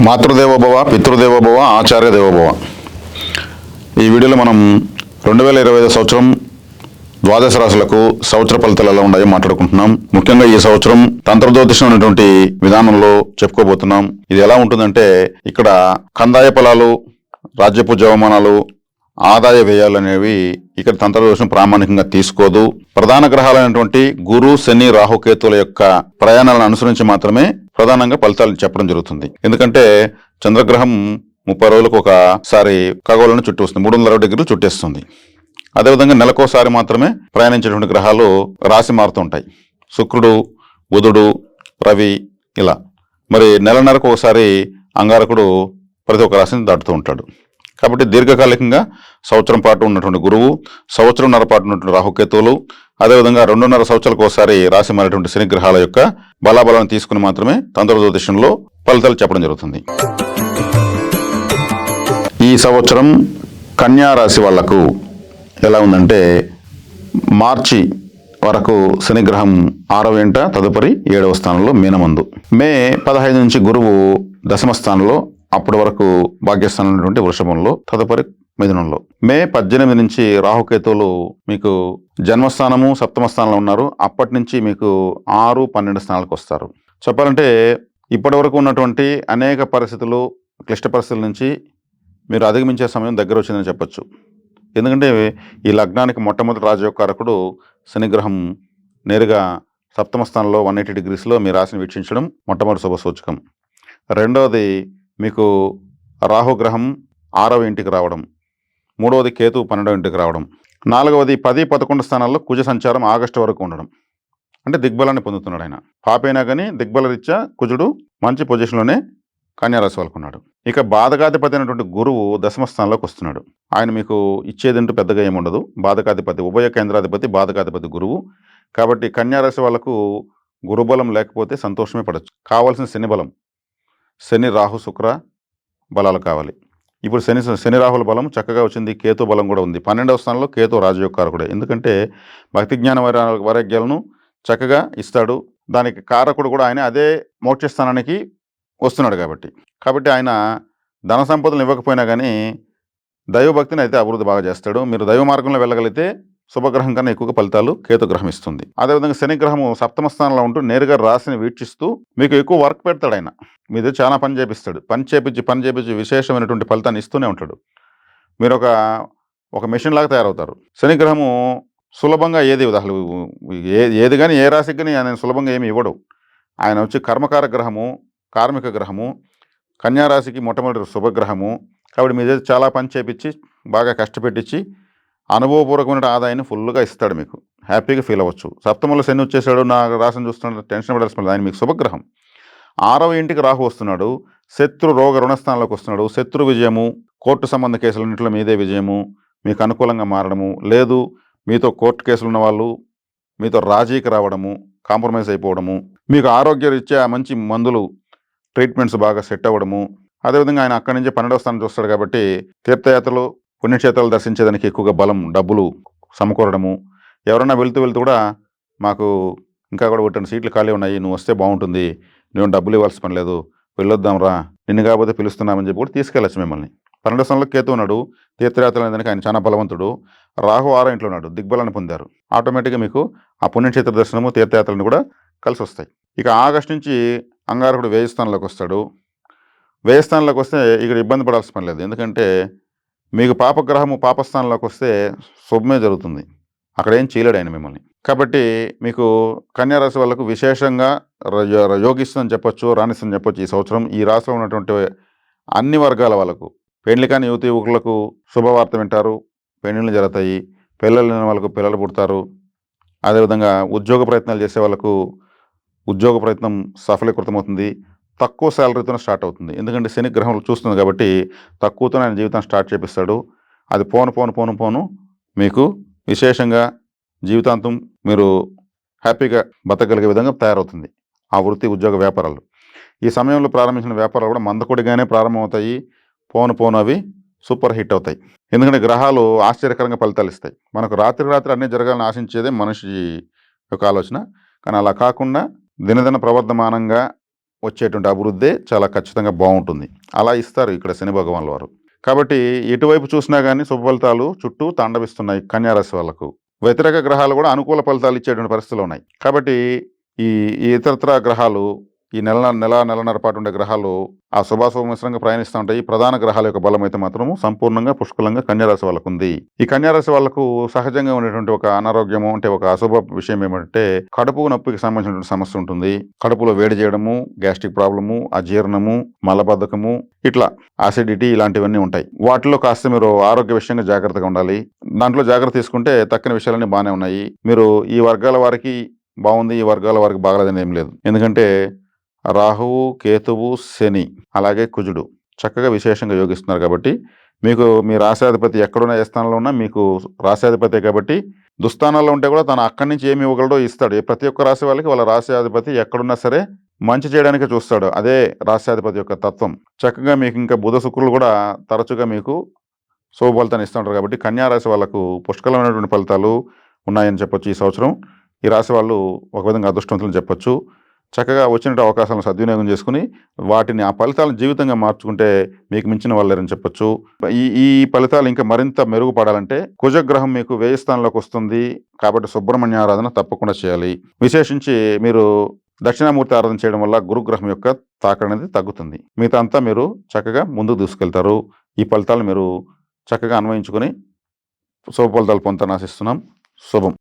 మాతృదేవోభవ, పితృదేవోభవ, ఆచార్య దేవోభవ. ఈ వీడియోలో మనం 2025 సంవత్సరం ద్వాదశ రాశులకు సంవత్సర ఫలితాలు ఎలా ఉన్నాయో మాట్లాడుకుంటున్నాం. ముఖ్యంగా ఈ సంవత్సరం తంత్రజ్యోతిషం అనేటువంటి విధానంలో చెప్పుకోబోతున్నాం. ఇది ఎలా ఉంటుందంటే ఇక్కడ కందాయ ఫలాలు, రాజ్యపు జవమానాలు, ఆదాయ వ్యయాలు అనేవి ఇక్కడ తంత్రజ్యోతిషం ప్రామాణికంగా తీసుకోదు. ప్రధాన గ్రహాలైనటువంటి గురు, శని, రాహుకేతుల యొక్క ప్రయాణాలను అనుసరించి మాత్రమే ప్రధానంగా ఫలితాలు చెప్పడం జరుగుతుంది. ఎందుకంటే చంద్రగ్రహం 30 రోజులకు ఒకసారి ఖగోళాన్ని చుట్టూ వస్తుంది, 360 డిగ్రీలు చుట్టేస్తుంది. అదేవిధంగా నెలకోసారి మాత్రమే ప్రయాణించేటువంటి గ్రహాలు రాశి మారుతూ ఉంటాయి. శుక్రుడు, బుధుడు, రవి ఇలా. మరి నెలన్నరకు ఒకసారి అంగారకుడు ప్రతి ఒక్క రాశిని దాటుతూ ఉంటాడు. కాబట్టి దీర్ఘకాలికంగా సంవత్సరం పాటు ఉన్నటువంటి గురువు, సంవత్సరంన్నర పాటు ఉన్నటువంటి రాహుకేతువులు, అదేవిధంగా 2.5 సంవత్సరాలకు ఒకసారి రాశి మారేటువంటి శని గ్రహాల యొక్క బలాబలాన్ని తీసుకుని మాత్రమే తంత్ర జ్యోతిషంలో ఫలితాలు చెప్పడం జరుగుతుంది. ఈ సంవత్సరం కన్యా రాశి వాళ్లకు ఎలా ఉందంటే మార్చి వరకు శనిగ్రహం 6వ ఇంట, తదుపరి 7వ స్థానంలో మీనమందు. మే 15 నుంచి గురువు దశమ స్థానంలో, అప్పటి వరకు భాగ్యస్థానం ఉన్నటువంటి వృషభంలో, తదుపరి మిథునంలో. మే 18 నుంచి రాహుకేతువులు మీకు జన్మస్థానము, సప్తమ స్థానంలో ఉన్నారు. అప్పటి నుంచి మీకు 6, 12 స్థానాలకు వస్తారు. చెప్పాలంటే ఇప్పటి వరకు ఉన్నటువంటి అనేక పరిస్థితులు, క్లిష్ట పరిస్థితుల నుంచి మీరు అధిగమించే సమయం దగ్గర వచ్చిందని చెప్పొచ్చు. ఎందుకంటే ఈ లగ్నానికి మొట్టమొదటి రాజయోగకారకుడు శనిగ్రహం నేరుగా సప్తమ స్థానంలో 180 డిగ్రీస్లో మీ రాశిని వీక్షించడం మొట్టమొదటి శుభ సూచకం. రెండవది మీకు రాహుగ్రహం 6వ ఇంటికి రావడం, మూడవది కేతు 12వ ఇంటికి రావడం, నాలుగవది 10, 11 స్థానాల్లో కుజ సంచారం ఆగస్టు వరకు ఉండడం. అంటే దిగ్బలాన్ని పొందుతున్నాడు ఆయన. పాపైనా కానీ దిగ్బల రీత్యా కుజుడు మంచి పొజిషన్లోనే కన్యారాశి వాళ్ళకు ఉన్నాడు. ఇక బాధకాధిపతి అయినటువంటి గురువు దశమ స్థానంలోకి వస్తున్నాడు. ఆయన మీకు ఇచ్చేదంటూ పెద్దగా ఏముండదు. బాధకాధిపతి, ఉభయ కేంద్రాధిపతి, బాధకాధిపతి గురువు. కాబట్టి కన్యారాశి వాళ్ళకు గురుబలం లేకపోతే సంతోషమే పడవచ్చు. కావాల్సిన శని బలం, శని, రాహు, శుక్ర బలాలు కావాలి. ఇప్పుడు శని రాహుల బలం చక్కగా వచ్చింది. కేతు బలం కూడా ఉంది. 12వ స్థానంలో కేతు రాజయోగకారకుడే. ఎందుకంటే భక్తి జ్ఞాన వైరాగ్యాలను చక్కగా ఇస్తాడు. దానికి కారకుడు కూడా ఆయన అదే మోక్ష స్థానానికి వస్తున్నాడు. కాబట్టి ఆయన ధన సంపదలు ఇవ్వకపోయినా కానీ దైవభక్తిని అయితే అభివృద్ధి బాగా చేస్తాడు. మీరు దైవ మార్గంలో వెళ్ళగలిగితే శుభగ్రహం కన్నా ఎక్కువగా ఫలితాలు కేతుగ్రహం ఇస్తుంది. అదేవిధంగా శనిగ్రహము సప్తమ స్థానంలో ఉంటూ నేరుగా రాశిని వీక్షిస్తూ మీకు ఎక్కువ వర్క్ పెడతాడు. ఆయన మీద చాలా పని చేపిస్తాడు. పని చేపించి విశేషమైనటువంటి ఫలితాన్ని ఇస్తూనే ఉంటాడు. మీరు ఒక మెషిన్ లాగా తయారవుతారు. శనిగ్రహము సులభంగా అసలు ఏది కానీ ఏ రాశికి కానీ ఆయన సులభంగా ఏమి ఇవ్వడు. ఆయన వచ్చి కర్మకార గ్రహము, కార్మిక గ్రహము, కన్యారాశికి మొట్టమొదటి శుభగ్రహము. కాబట్టి మీ దగ్గర చాలా పని చేపించి బాగా కష్టపెట్టించి అనుభవపూర్వకమైన ఆదాయాన్ని ఫుల్గా ఇస్తాడు. మీకు హ్యాపీగా ఫీల్ అవ్వచ్చు. సప్తమంలో శని వచ్చేసాడు, నా రాశిని చూస్తున్నాడు, టెన్షన్ పడాల్సిన ఆయన మీకు శుభగ్రహం. 6వ ఇంటికి రాహు వస్తున్నాడు. శత్రు, రోగ, రుణస్థానంలోకి వస్తున్నాడు. శత్రు విజయము, కోర్టు సంబంధ కేసులన్నింటిలో మీదే విజయము, మీకు అనుకూలంగా మారడము, లేదు మీతో కోర్టు కేసులు ఉన్న వాళ్ళు మీతో రాజీకి రావడము, కాంప్రమైజ్ అయిపోవడము, మీకు ఆరోగ్యరీత్యా మంచి మందులు, ట్రీట్మెంట్స్ బాగా సెట్ అవ్వడము. అదేవిధంగా ఆయన అక్కడి నుంచి 12వ స్థానం చూస్తాడు. కాబట్టి తీర్థయాత్రలు, పుణ్యక్షేత్రాలు దర్శించేదానికి ఎక్కువగా బలం, డబ్బులు సమకూరడము. ఎవరైనా వెళ్తూ కూడా మాకు ఇంకా కూడా 2 సీట్లు ఖాళీ ఉన్నాయి, నువ్వు వస్తే బాగుంటుంది, నువ్వు డబ్బులు ఇవ్వాల్సిన పని లేదు, వెళ్ళొద్దాం రా, నిన్ను కాకపోతే పిలుస్తున్నామని చెప్పి కూడా తీసుకెళ్ళచ్చు మిమ్మల్ని. 12వ స్థానంలో కేతు ఉన్నాడు. తీర్థయాత్రలు అనేదానికి ఆయన చాలా బలవంతుడు. రాహు 6వ ఇంట్లో ఉన్నాడు, దిగ్బలాన్ని పొందారు. ఆటోమేటిక్గా మీకు ఆ పుణ్యక్షేత్ర దర్శనము, తీర్థయాత్రలను కూడా కలిసి వస్తాయి. ఇక ఆగస్టు నుంచి అంగారకుడు వ్యయ స్థానంలోకి వస్తాడు. వ్యయ స్థానంలోకి వస్తే ఇక్కడ ఇబ్బంది పడాల్సిన పని లేదు. ఎందుకంటే మీకు పాపగ్రహము పాపస్థానంలోకి వస్తే శుభమే జరుగుతుంది. అక్కడ ఏం చేయలేడు ఆయన మిమ్మల్ని. కాబట్టి మీకు కన్యారాశి వాళ్ళకు విశేషంగా యోగిస్తుందని చెప్పొచ్చు, రాణిస్తుందని చెప్పొచ్చు. ఈ సంవత్సరం ఈ రాశిలో ఉన్నటువంటి అన్ని వర్గాల వాళ్ళకు, పెళ్లి కాని యువకులకు శుభవార్త వింటారు, పెళ్లిళ్ళు జరుగుతాయి. పిల్లలు లేని వాళ్ళకు పిల్లలు పుడతారు. అదేవిధంగా ఉద్యోగ ప్రయత్నాలు చేసే వాళ్ళకు ఉద్యోగ ప్రయత్నం సఫలీకృతమవుతుంది. తక్కువ శాలరీతోనే స్టార్ట్ అవుతుంది. ఎందుకంటే శని గ్రహం చూస్తుంది కాబట్టి తక్కువతో ఆయన జీవితం స్టార్ట్ చేపిస్తాడు. అది పోను మీకు విశేషంగా జీవితాంతం మీరు హ్యాపీగా బతకగలిగే విధంగా తయారవుతుంది ఆ వృత్తి, ఉద్యోగ, వ్యాపారాలు. ఈ సమయంలో ప్రారంభించిన వ్యాపారాలు కూడా మందకొడిగానే ప్రారంభమవుతాయి. పోను అవి సూపర్ హిట్ అవుతాయి. ఎందుకంటే గ్రహాలు ఆశ్చర్యకరంగా ఫలితాలు ఇస్తాయి. మనకు రాత్రి అన్నీ జరగాలని ఆశించేదే మనిషి యొక్క ఆలోచన. కానీ అలా కాకుండా దినదిన ప్రవర్ధమానంగా వచ్చేటువంటి అభివృద్ధే చాలా ఖచ్చితంగా బాగుంటుంది. అలా ఇస్తారు ఇక్కడ శని భగవానుల వారు. కాబట్టి ఎటువైపు చూసినా గానీ శుభ ఫలితాలు చుట్టూ తాండవిస్తున్నాయి కన్యా రాశి వాళ్ళకు. వ్యతిరేక గ్రహాలు కూడా అనుకూల ఫలితాలు ఇచ్చేటువంటి పరిస్థితులు ఉన్నాయి. కాబట్టి ఈ ఈ ఇతరత్రా గ్రహాలు ఈ నెలన్నర పాటు ఉండే గ్రహాలు ఆ శుభాశుభ మిశ్రంగా ప్రయాణిస్తూ ఉంటాయి. ఈ ప్రధాన గ్రహాల యొక్క బలం అయితే మాత్రము సంపూర్ణంగా పుష్కలంగా కన్యా రాశి వాళ్ళకు ఉంది. ఈ కన్యా రాశి వాళ్ళకు సహజంగా ఉండేటువంటి ఒక అనారోగ్యము అంటే ఒక అశుభ విషయం ఏమంటే కడుపు నొప్పికి సంబంధించినటువంటి సమస్య ఉంటుంది. కడుపులో వేడి చేయడము, గ్యాస్ట్రిక్ ప్రాబ్లము, అజీర్ణము, మలబద్ధకము, ఇట్లా అసిడిటీ ఇలాంటివన్నీ ఉంటాయి. వాటిలో కాస్త మీరు ఆరోగ్య విషయంగా జాగ్రత్తగా ఉండాలి. దాంట్లో జాగ్రత్త తీసుకుంటే తక్కిన విషయాలన్నీ బాగానే ఉన్నాయి. మీరు ఈ వర్గాల వారికి బాగుంది, ఈ వర్గాల వారికి బాగలేదని ఏం లేదు. ఎందుకంటే రాహువు, కేతువు, శని అలాగే కుజుడు చక్కగా విశేషంగా యోగిస్తున్నారు. కాబట్టి మీకు మీ రాశాధిపతి ఎక్కడున్నా ఏ స్థానంలో ఉన్నా మీకు రాశాధిపతే కాబట్టి దుస్థానాల్లో ఉంటే కూడా తను అక్కడి నుంచి ఏమి ఇవ్వగలడో ఇస్తాడు. ప్రతి ఒక్క రాశి వాళ్ళకి వాళ్ళ రాశాధిపతి ఎక్కడున్నా సరే మంచి చేయడానికే చూస్తాడు. అదే రాశాధిపతి యొక్క తత్వం. చక్కగా మీకు ఇంకా బుధ శుక్రులు కూడా తరచుగా మీకు శుభ ఫలితాన్ని ఇస్తూ ఉంటారు. కాబట్టి కన్యా రాశి వాళ్ళకు పుష్కలమైనటువంటి ఫలితాలు ఉన్నాయని చెప్పొచ్చు. ఈ సంవత్సరం ఈ రాశి వాళ్ళు ఒక విధంగా అదృష్టవంతులని చెప్పొచ్చు. చక్కగా వచ్చినటువంటి అవకాశాలను సద్వినియోగం చేసుకుని వాటిని ఆ ఫలితాలను జీవితంగా మార్చుకుంటే మీకు మించిన వాళ్ళు లేరని చెప్పొచ్చు. ఈ ఈ ఫలితాలు ఇంకా మరింత మెరుగుపడాలంటే కుజగ్రహం మీకు వ్యయ స్థానంలోకి వస్తుంది. కాబట్టి సుబ్రహ్మణ్య ఆరాధన తప్పకుండా చేయాలి. విశేషించి మీరు దక్షిణామూర్తి ఆరాధన చేయడం వల్ల గురుగ్రహం యొక్క తాకడ అనేది తగ్గుతుంది. మిగతా అంతా మీరు చక్కగా ముందుకు దూసుకెళ్తారు. ఈ ఫలితాలు మీరు చక్కగా అన్వయించుకొని శుభ ఫలితాలు పొందుతారని ఆశిస్తున్నాం. శుభం.